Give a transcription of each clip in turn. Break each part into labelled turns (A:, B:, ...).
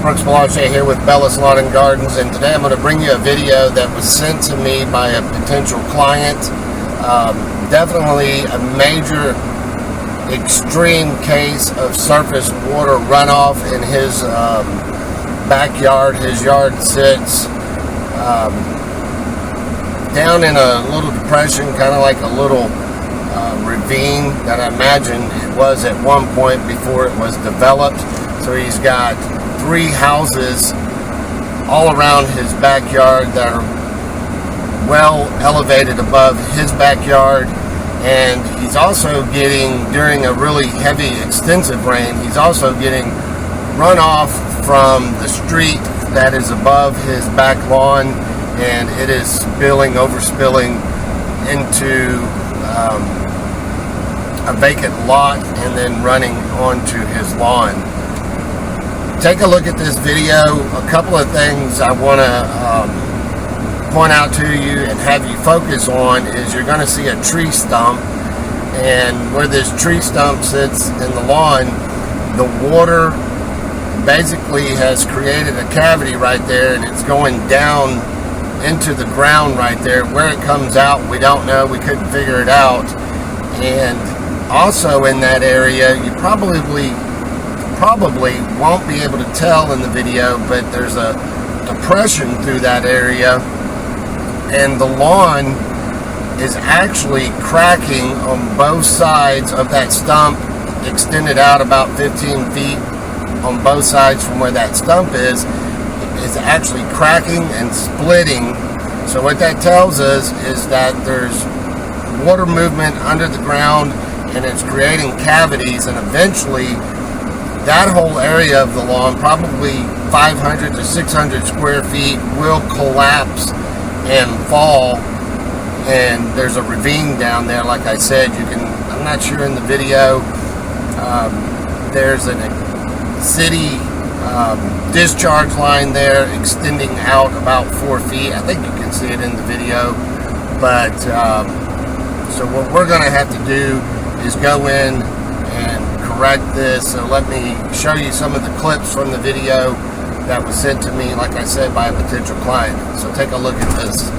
A: Here with Bellis Lawn Gardens, and today I'm going to bring you a video that was sent to me by a potential client. Definitely a major extreme case of surface water runoff in his backyard. His yard sits down in a little depression, kind of like a little ravine that I imagine it was at one point before it was developed. So he's got 3 houses all around his backyard that are well elevated above his backyard, and he's also getting, during a really heavy extensive rain, he's also getting runoff from the street that is above his back lawn, and it is overspilling into a vacant lot and then running onto his lawn. Take a look at this video. A couple of things I want to point out to you and have you focus on is you're going to see a tree stump, and where this tree stump sits in the lawn, the water basically has created a cavity right there, and it's going down into the ground right there. Where it comes out, we don't know. We couldn't figure it out. And also in that area, you probably won't be able to tell in the video, but there's a depression through that area, and the lawn is actually cracking on both sides of that stump, extended out about 15 feet on both sides from where that stump is actually cracking and splitting. So what that tells us is that there's water movement under the ground, and it's creating cavities, and eventually that whole area of the lawn, probably 500 to 600 square feet, will collapse and fall. And there's a ravine down there, like I said. I'm not sure in the video, there's a city discharge line there extending out about 4 feet. I think you can see it in the video. But so what we're going to have to do is go in and correct this. So let me show you some of the clips from the video that was sent to me, like I said, by a potential client. So take a look at this.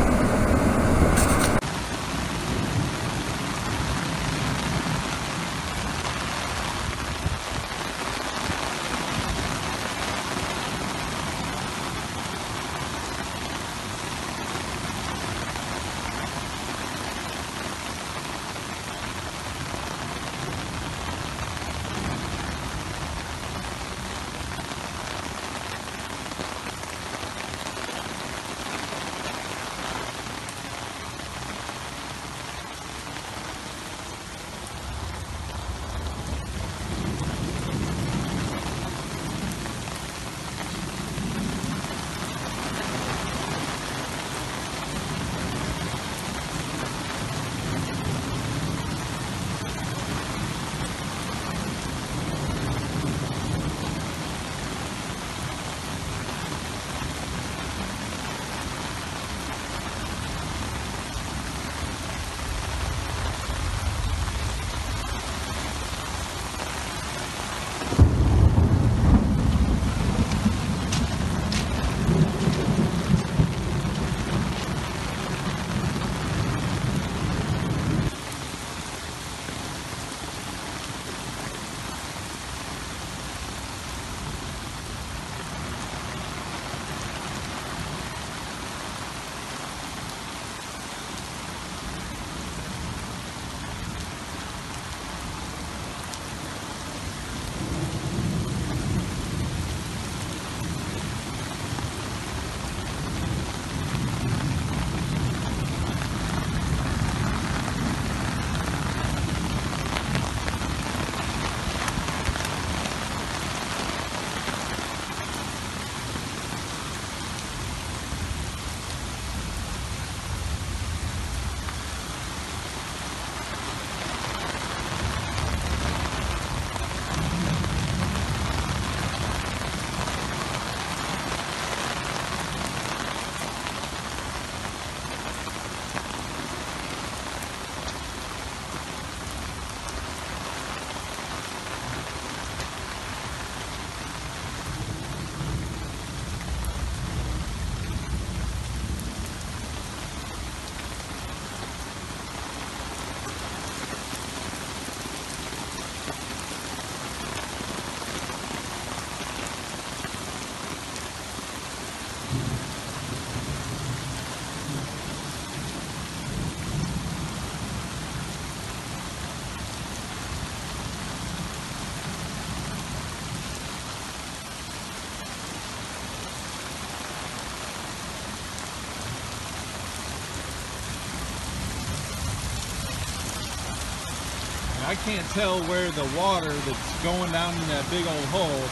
B: I can't tell where the water that's going down in that big old hole,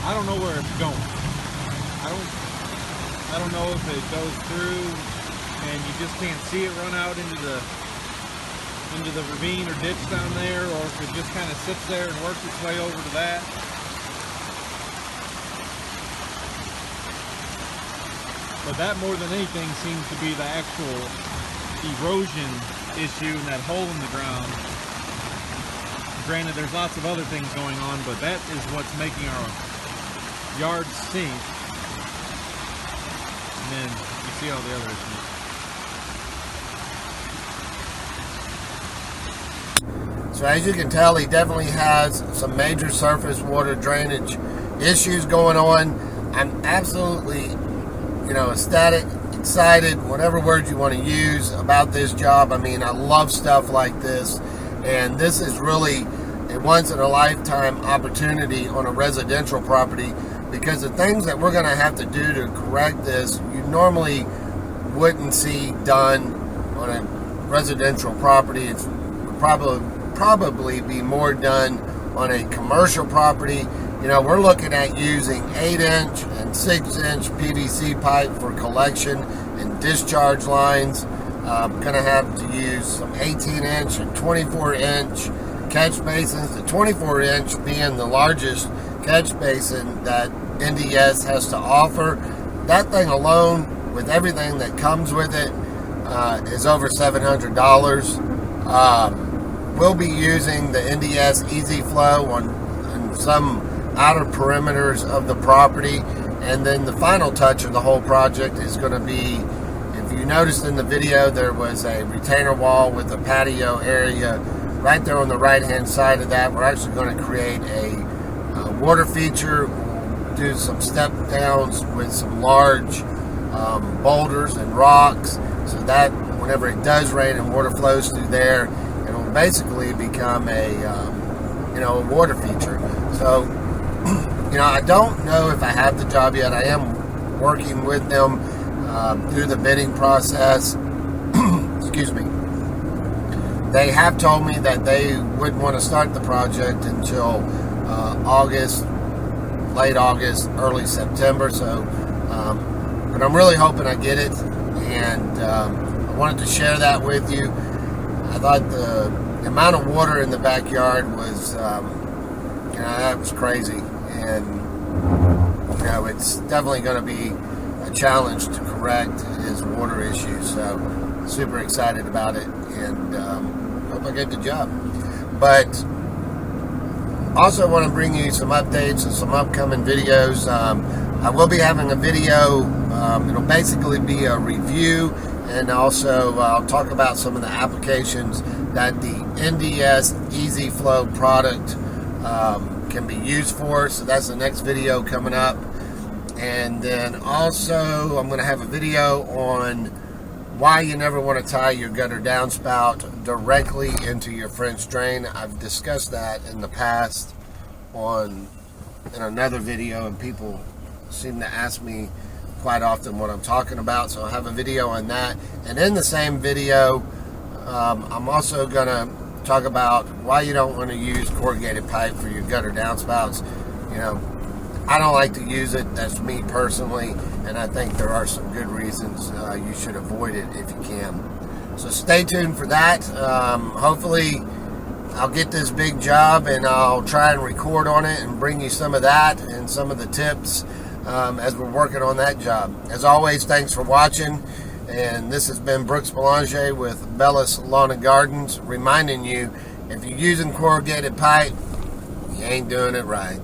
B: I don't know where it's going. I don't know if it goes through and you just can't see it run out into the ravine or ditch down there, or if it just kind of sits there and works its way over to that. But that, more than anything, seems to be the actual erosion issue in that hole in the ground. Granted, there's lots of other things going on, but that is what's making our yard sink. And then you see all the other issues.
A: So as you can tell, he definitely has some major surface water drainage issues going on. I'm absolutely, ecstatic, excited, whatever words you want to use about this job. I mean, I love stuff like this, and this is really a once-in-a-lifetime opportunity on a residential property, because the things that we're going to have to do to correct this, you normally wouldn't see done on a residential property. It's probably be more done on a commercial property. We're looking at using 8-inch and 6-inch PVC pipe for collection and discharge lines. Going to have to use some 18-inch and 24-inch catch basins. The 24-inch being the largest catch basin that NDS has to offer. That thing alone, with everything that comes with it, is over $700. We'll be using the NDS Easy Flow on some outer perimeters of the property, and then the final touch of the whole project is going to be, if you noticed in the video, there was a retainer wall with a patio area right there on the right hand side of that. We're actually going to create a water feature, do some step downs with some large boulders and rocks, so that whenever it does rain and water flows through there, it'll basically become a water feature. So I don't know if I have the job yet. I am working with them through the bidding process. Excuse me. They have told me that they wouldn't want to start the project until August, late August, early September. So, but I'm really hoping I get it, and I wanted to share that with you. I thought the amount of water in the backyard was, that was crazy, and it's definitely going to be a challenge to correct his water issues. So, super excited about it, and hope I get the job. But also want to bring you some updates and some upcoming videos. I will be having a video. It'll basically be a review, and also I'll talk about some of the applications that the NDS Easy Flow product can be used for. So that's the next video coming up. And then also I'm going to have a video on why you never want to tie your gutter downspout directly into your French drain. I've discussed that in the past in another video, and people seem to ask me quite often what I'm talking about, so I'll have a video on that. And in the same video, I'm also going to talk about why you don't want to use corrugated pipe for your gutter downspouts. I don't like to use it. That's me personally, and I think there are some good reasons you should avoid it if you can. So stay tuned for that. Hopefully I'll get this big job, and I'll try and record on it and bring you some of that and some of the tips as we're working on that job. As always, thanks for watching, and this has been Brooks Belanger with Bellis Lawn Gardens, reminding you, if you're using corrugated pipe, you ain't doing it right.